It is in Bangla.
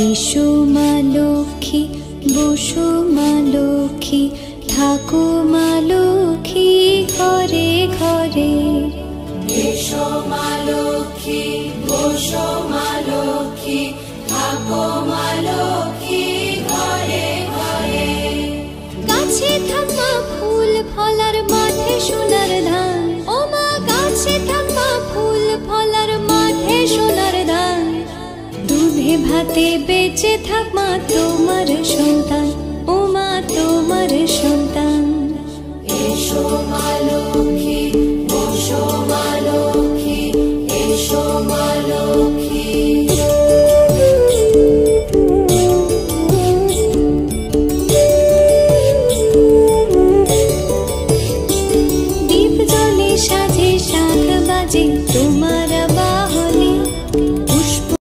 এসো মা লক্ষ্মী, বসো মা লক্ষ্মী, থাকো মা লক্ষ্মী ঘরে ঘরে। এসো মা লক্ষ্মী, বসো মা লক্ষ্মী, থাকো মা লক্ষ্মী ঘরে ঘরে। গাছে থাকা ফুল ফলার মাঠে সোনার ধান, ও মা গাছে থাকা ফুল ফলার মাঠে সোনার ধান। দুধে ভাতে বেঁচে থাক মা তোমার সন্তান, ও মা তোমার সন্তান। এসো মা লক্ষ্মী,